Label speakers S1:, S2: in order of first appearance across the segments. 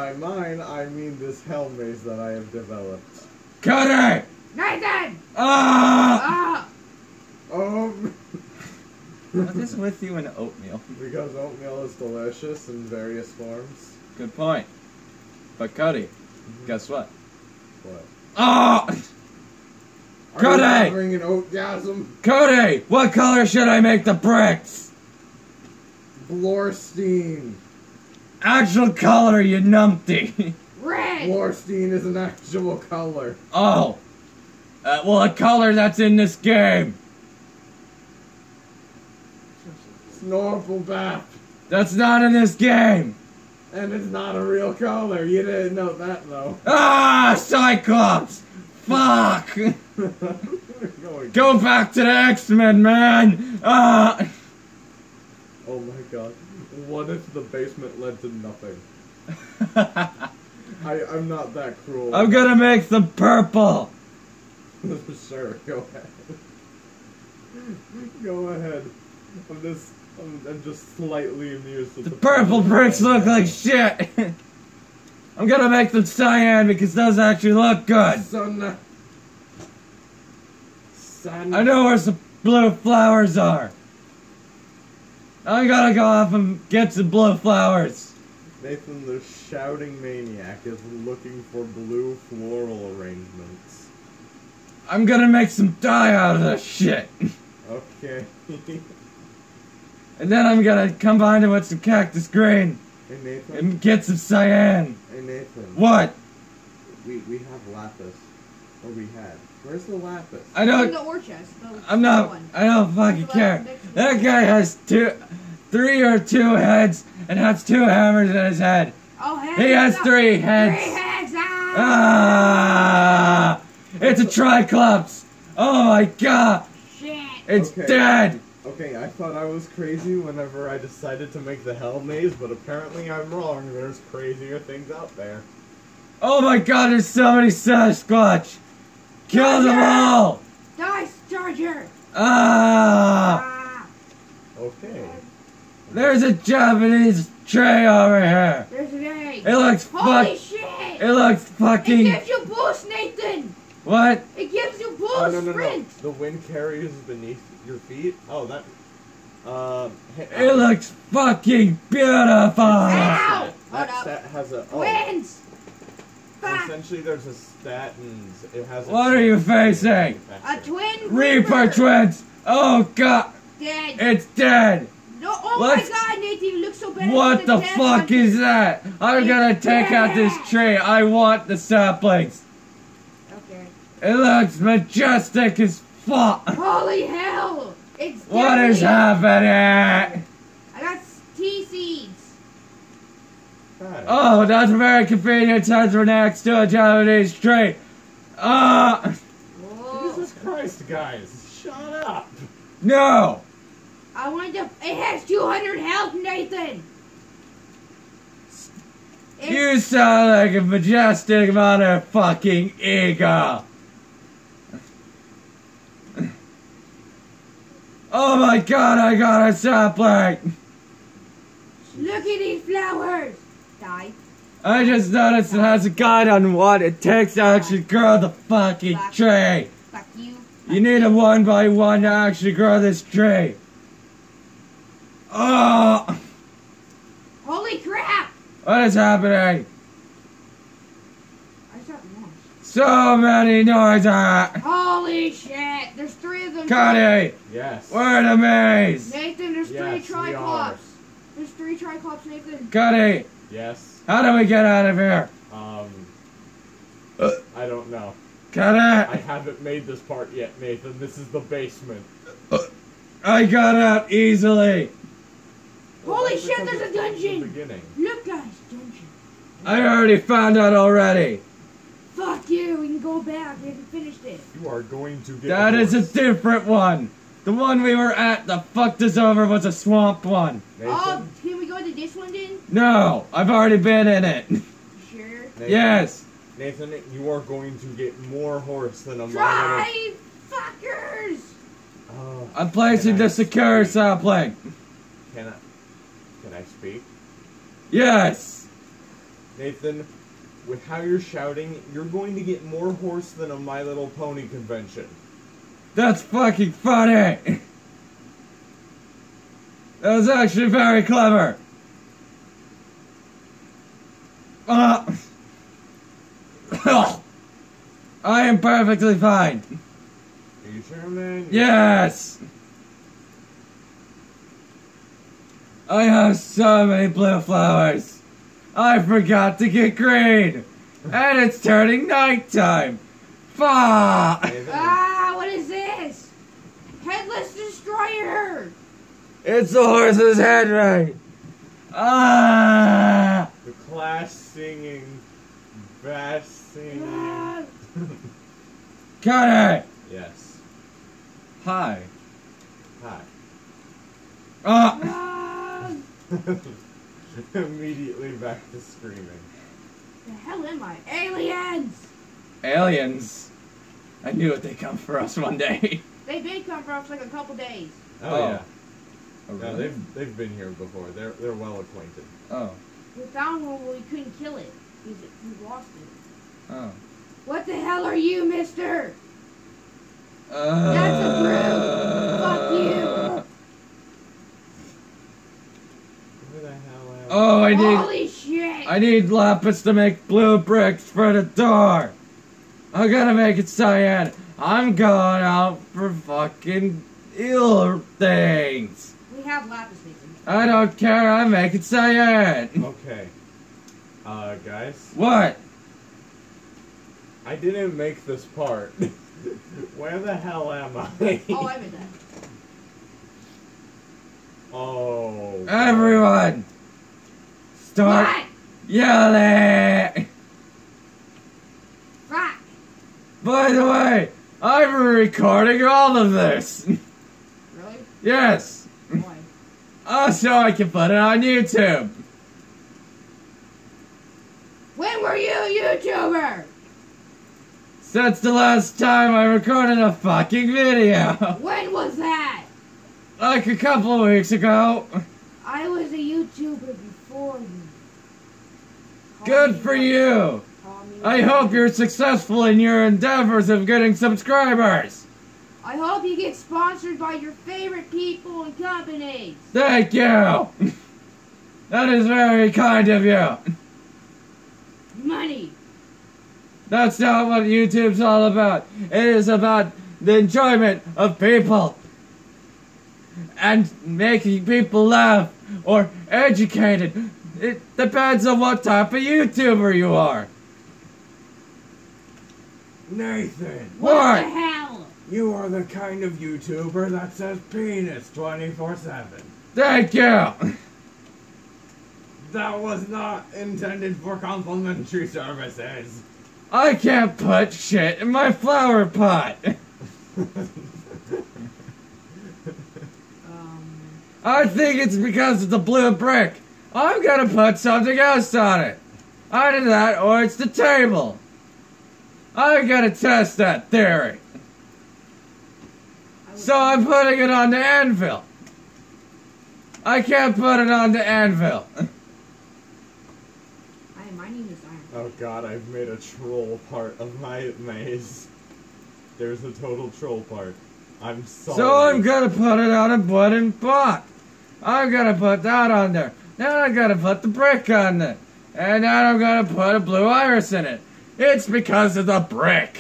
S1: by mine, I mean this hell maze that I have developed.
S2: Cody!
S3: Nathan!
S2: Ah!
S4: What is with you and oatmeal?
S1: Because oatmeal is delicious in various forms.
S4: Good point. But Cody, guess what?
S1: What?
S4: Ah!
S1: Are
S4: Cody!
S1: you having an oatgasm?
S4: Cody! What color should I make the bricks?
S1: Blorstein.
S4: Actual color, you numpty.
S3: Red!
S1: Blorstein is an actual color.
S4: Oh. Well, a color that's in this game.
S1: Snorkelbap.
S4: That's not in this game.
S1: And it's not a real color. You didn't know that, though.
S4: Ah, Cyclops! Fuck! Go back to the X-Men, man! Ah!
S1: Oh my god. What if the basement led to nothing? I'm not that cruel.
S4: I'm gonna make some purple!
S1: Sure, go ahead. Go ahead. I'm just slightly amused at
S4: The purple bricks look like shit! I'm gonna make them cyan because those actually look good!
S1: Sun.
S4: I know where some blue flowers are! I gotta go off and get some blue flowers!
S1: Nathan the shouting maniac is looking for blue floral arrangements.
S4: I'm gonna make some dye out of this shit!
S1: Okay.
S4: And then I'm gonna combine it with some cactus green
S1: Hey Nathan.
S4: and get some cyan!
S1: Hey Nathan.
S4: What?
S1: We have lapis. Or we had. Where's the lapis?
S4: I
S3: In
S4: don't.
S3: the ore chest.
S4: I'm not. I don't fucking care. That guy has 3 or 2 heads and has 2 hammers in his head.
S3: Oh, heads!
S4: He has 3 heads.
S3: 3 heads!
S4: Ah! It's a Triclops. Oh my god!
S3: Shit!
S4: It's
S1: Okay.
S4: dead.
S1: Okay, I thought I was crazy whenever I decided to make the hell maze, but apparently I'm wrong. There's crazier things out there.
S4: Oh my god! There's so many Sasquatch. Kill them all.
S3: Dice Charger!
S4: Ah!
S1: Okay.
S4: There's a Japanese tray over here.
S3: There's an egg!
S4: It looks
S3: Holy
S4: fuck.
S3: shit!
S4: It looks
S3: It
S4: fucking.
S3: gives you boost, Nathan!
S4: What?
S3: It gives you boost!
S1: Oh, no.
S3: Sprint!
S1: The wind carries beneath your feet? Oh, that...
S4: It looks fucking beautiful.
S3: Ow!
S1: That
S3: Hold up.
S1: set has a... Oh.
S3: Wins! Fuck!
S1: Essentially, there's a stat and it has a...
S4: What are you facing?
S3: A twin
S4: Reaper twins. Oh god,
S3: Dead!
S4: it's dead.
S3: No, oh
S4: Let's-
S3: my god, Nathan, you look so bad.
S4: What the fuck is that? I'm gonna take out this tree. I want the saplings.
S3: Okay.
S4: It looks majestic as fuck.
S3: Holy hell! It's
S4: What is
S3: deadly.
S4: happening?
S3: I got tea seeds.
S1: Hi.
S4: Oh, that's very convenient since we're next to a Japanese tree.
S3: Whoa.
S1: Jesus Christ, guys. Shut up.
S4: No.
S3: I want to. It has 200 health, Nathan.
S4: You sound like a majestic motherfucking eagle. Oh my god, I got a sapling.
S3: Look at these flowers. Die.
S4: I just noticed it has a guide on what it takes to actually grow the fucking tree.
S3: Fuck you.
S4: You need a 1x1 to actually grow this tree. Oh,
S3: Holy crap!
S4: what is happening?
S3: I shot one.
S4: So many noises.
S3: Holy shit! There's 3 of them.
S4: Cody,
S1: Yes.
S4: we're in a maze.
S3: Nathan, there's
S1: Yes,
S3: 3
S1: we are.
S3: Triclops. There's 3 Triclops, Nathan.
S4: Cody,
S1: Yes.
S4: how do we get out of here?
S1: I don't know. I
S4: Cody,
S1: haven't made this part yet, Nathan. This is the basement.
S4: I got out easily.
S3: Holy
S1: That's
S3: shit,
S1: because
S3: there's a
S1: it's the
S3: dungeon.
S1: beginning.
S3: Look, guys, dungeon.
S4: I already found out already.
S3: Fuck you, we can go back. We haven't finished it.
S1: You are going to get
S4: That is a
S1: horse.
S4: different one. The one we were at that fucked us over was a swamp one.
S1: Nathan,
S3: Oh, can we go to this one then?
S4: No, I've already been in it.
S3: Sure.
S1: Nathan,
S4: Yes.
S1: Nathan, you are going to get more horse than a minor.
S3: Drive, fuckers!
S1: Oh,
S4: I'm placing
S1: Can
S4: the
S1: I
S4: secure
S1: speak?
S4: sapling.
S1: Can I speak?
S4: Yes.
S1: Nathan, with how you're shouting, you're going to get more hoarse than a My Little Pony convention.
S4: That's fucking funny! That was actually very clever! I am perfectly fine.
S1: Are you sure, man?
S4: Yes! I have so many blue flowers. I forgot to get green. And it's turning nighttime. Fuck!
S1: Nathan,
S3: Ah, what is this? Headless Destroyer!
S4: It's the horse's head right. Ah!
S1: the Clash singing, Bash singing.
S3: Ah,
S4: Cut it!
S1: Yes.
S4: Hi.
S1: Hi.
S4: Ah!
S3: ah,
S1: Immediately back to screaming.
S3: the hell am I? Aliens!
S4: Aliens. I knew it, they come for us one day.
S3: They did come for us like a couple days.
S1: Oh,
S4: Oh.
S1: yeah.
S4: Oh,
S1: No,
S4: really?
S1: they've been here before. They're well acquainted.
S4: Oh.
S3: We found one where we couldn't kill it. We lost it.
S4: Oh.
S3: What the hell are you, mister?
S4: That's
S3: a broom. Fuck you.
S1: Where the hell am I?
S4: Oh,
S3: Holy shit!
S4: I need lapis to make blue bricks for the door. I gotta make it cyan. I'm going out for fucking ill things.
S3: We have lapis, Nathan.
S4: I don't care. I make it cyan.
S1: Okay. Guys,
S4: What?
S1: I didn't make this part. Where the hell am I?
S3: Oh, I made that.
S1: Oh.
S4: Everyone, start
S3: What?
S4: yelling.
S3: Fuck!
S4: By the way, I'm recording all of this.
S3: Really?
S4: Yes.
S3: Why?
S4: So I can put it on YouTube.
S3: When were you a YouTuber?
S4: Since the last time I recorded a fucking video.
S3: When was that?
S4: Like a couple of weeks ago.
S3: I was a YouTuber before you. Call
S4: Good
S3: me
S4: for
S3: what-
S4: you.
S3: call me
S4: I
S3: what-
S4: hope you're successful in your endeavors of getting subscribers.
S3: I hope you get sponsored by your favorite people and companies.
S4: Thank you. That is very kind of you.
S3: Money.
S4: That's not what YouTube's all about. It is about the enjoyment of people. And making people laugh or educated. It depends on what type of YouTuber you are.
S1: Nathan,
S3: What the hell?
S1: you are the kind of YouTuber that says penis 24/7.
S4: Thank you.
S1: That was not intended for complimentary services.
S4: I can't put shit in my flower pot. I think it's because of the blue brick. I'm gonna put something else on it. Either that or it's the table. I'm gonna test that theory. So I'm putting it on the anvil. I can't put it on the anvil.
S3: Hi, my name is Iron.
S1: Oh god, I've made a troll part of my maze. There's a total troll part. I'm sorry.
S4: So I'm gonna put it on a wooden pot. I'm gonna put that on there. Then I'm gonna put the brick on it. And then I'm gonna put a blue iris in it. It's because of the brick.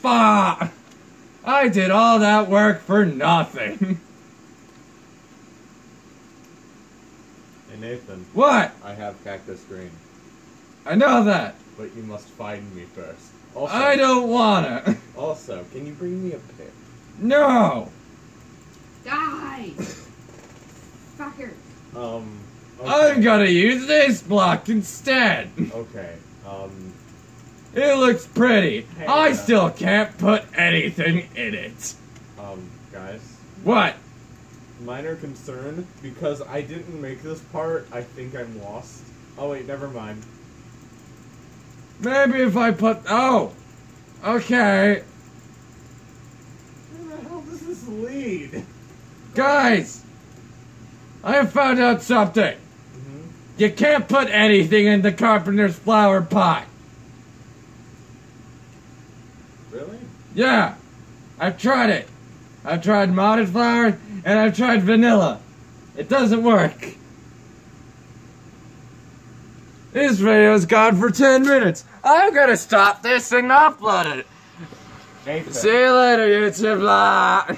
S4: Fuck. I did all that work for nothing.
S1: Hey Nathan,
S4: What?
S1: I have cactus green,
S4: I know that.
S1: but you must find me first. Also,
S4: I don't wanna.
S1: Also, can you bring me a pick?
S4: No.
S3: Die! Fucker.
S1: Okay.
S4: I'm gonna use this block instead.
S1: Okay.
S4: It looks pretty.
S1: Hey,
S4: I still can't put anything in it.
S1: Guys,
S4: What?
S1: minor concern, because I didn't make this part, I think I'm lost. Oh wait, never mind.
S4: Maybe if I put... Oh! Okay.
S1: Where the hell does this lead?
S4: Guys! I have found out something. You can't put anything in the carpenter's flower pot.
S1: Really?
S4: Yeah, I've tried it. I've tried modded flour and I've tried vanilla. It doesn't work. This video's gone for 10 minutes. I'm gonna stop this and upload it.
S1: Nathan.
S4: See you later, YouTube. Blah.